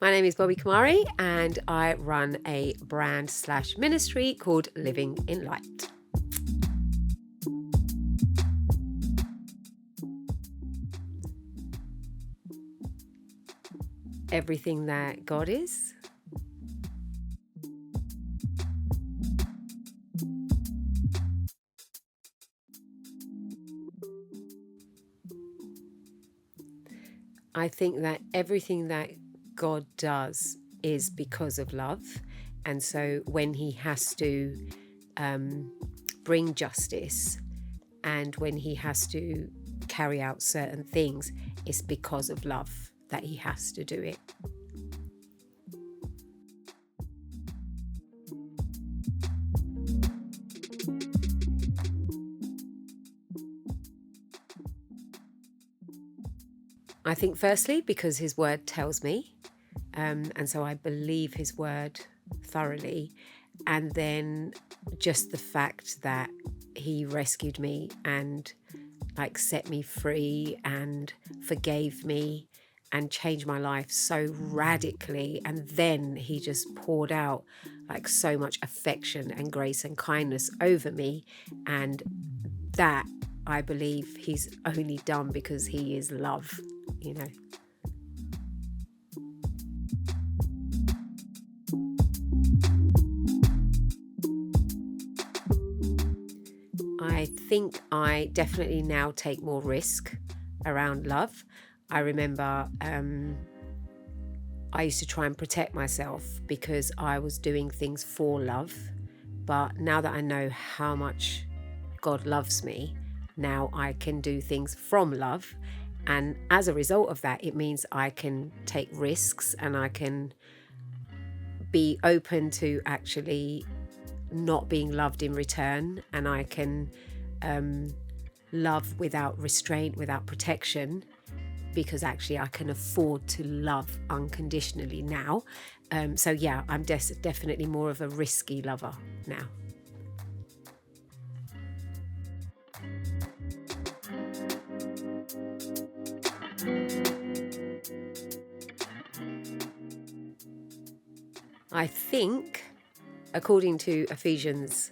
My name is Bobbi Kumari and I run a brand/ministry called Living in Light. Everything that God is. I think that everything that God does is because of love. And so when he has to bring justice and when he has to carry out certain things, it's because of love that he has to do it. I think firstly because his word tells me, and so I believe his word thoroughly, and then just the fact that he rescued me and set me free and forgave me and changed my life so radically, and then he just poured out so much affection and grace and kindness over me, and that I believe he's only done because he is love. I think I definitely now take more risk around love. I remember I used to try and protect myself because I was doing things for love. But now that I know how much God loves me, now I can do things from love. And as a result of that, it means I can take risks and I can be open to actually not being loved in return, and I can love without restraint, without protection, because actually I can afford to love unconditionally now. So yeah, I'm definitely more of a risky lover now. I think, according to Ephesians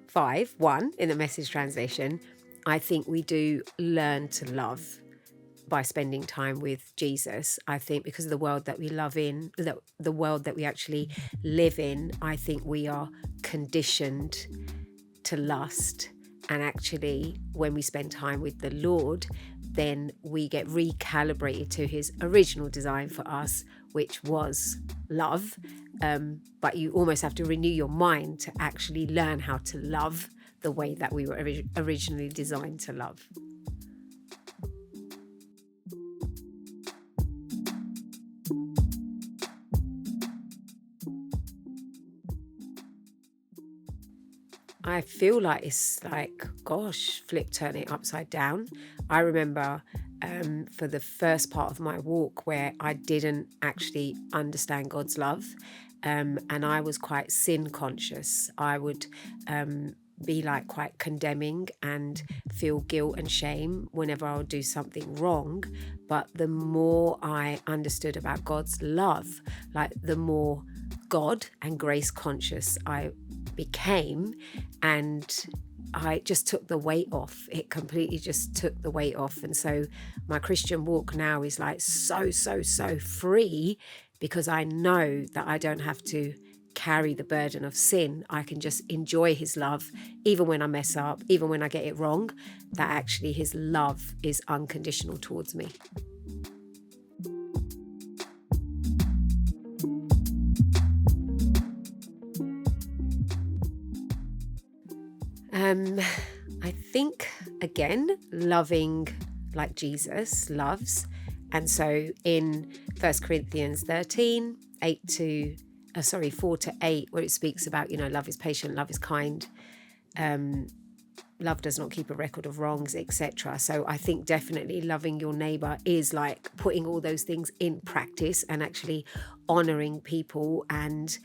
5:1 in the Message translation, I think we do learn to love by spending time with Jesus. I think because of the world that we love in, the world that we actually live in, I think we are conditioned to lust. And actually, when we spend time with the Lord, then we get recalibrated to his original design for us, which was love. But you almost have to renew your mind to actually learn how to love the way that we were originally designed to love. I feel like it's turn it upside down. I remember for the first part of my walk where I didn't actually understand God's love, and I was quite sin conscious. I would be quite condemning and feel guilt and shame whenever I would do something wrong. But the more I understood about God's love, the more God and grace conscious I became, and I just took the weight off. It completely just took the weight off. And so my Christian walk now is so free, because I know that I don't have to carry the burden of sin. I can just enjoy his love, even when I mess up, even when I get it wrong, that actually his love is unconditional towards me. I think, again, loving like Jesus loves. And so in 1 Corinthians 13, 4 to 8, where it speaks about, love is patient, love is kind, love does not keep a record of wrongs, etc. So I think definitely loving your neighbor is putting all those things in practice and actually honoring people and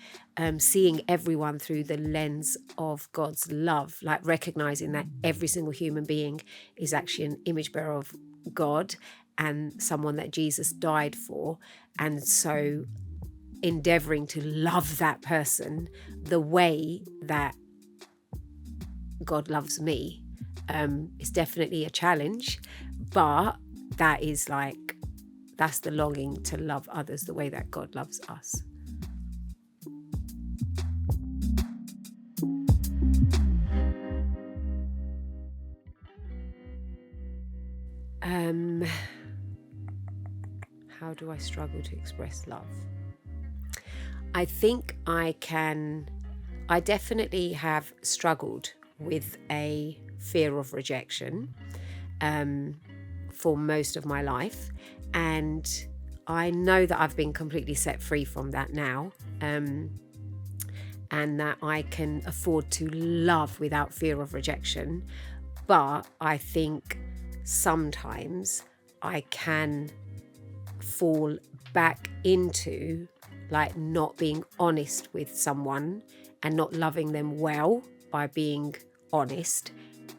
seeing everyone through the lens of God's love, recognizing that every single human being is actually an image bearer of God and someone that Jesus died for. And so endeavoring to love that person the way that God loves me. It's definitely a challenge, but that's the longing to love others the way that God loves us. How do I struggle to express love? I think I definitely have struggled with a fear of rejection for most of my life. And I know that I've been completely set free from that now. And that I can afford to love without fear of rejection. But I think sometimes I can fall back into like not being honest with someone and not loving them well by being honest,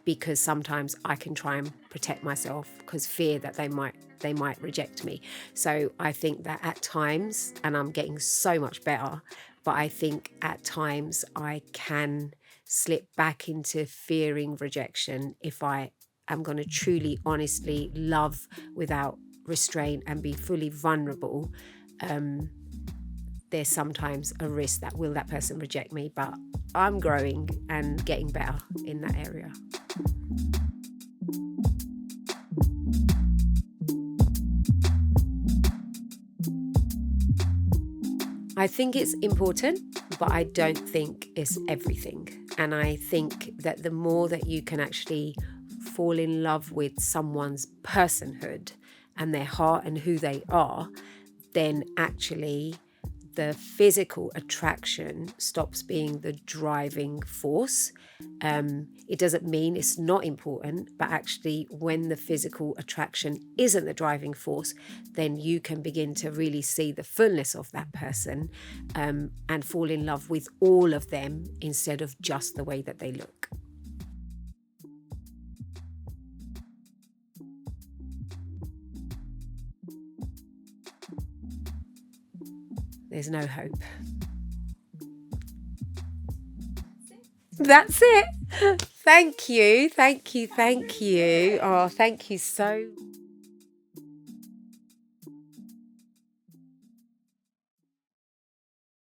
because sometimes I can try and protect myself because fear that they might reject me. So I think that at times, and I'm getting so much better, but I think at times I can slip back into fearing rejection if I am going to truly, honestly love without restraint and be fully vulnerable. There's sometimes a risk that will that person reject me, but I'm growing and getting better in that area. I think it's important, but I don't think it's everything. And I think that the more that you can actually fall in love with someone's personhood and their heart and who they are, then actually the physical attraction stops being the driving force. It doesn't mean it's not important, but actually when the physical attraction isn't the driving force, then you can begin to really see the fullness of that person and fall in love with all of them instead of just the way that they look. There's no hope. That's it. Thank you. Oh, thank you so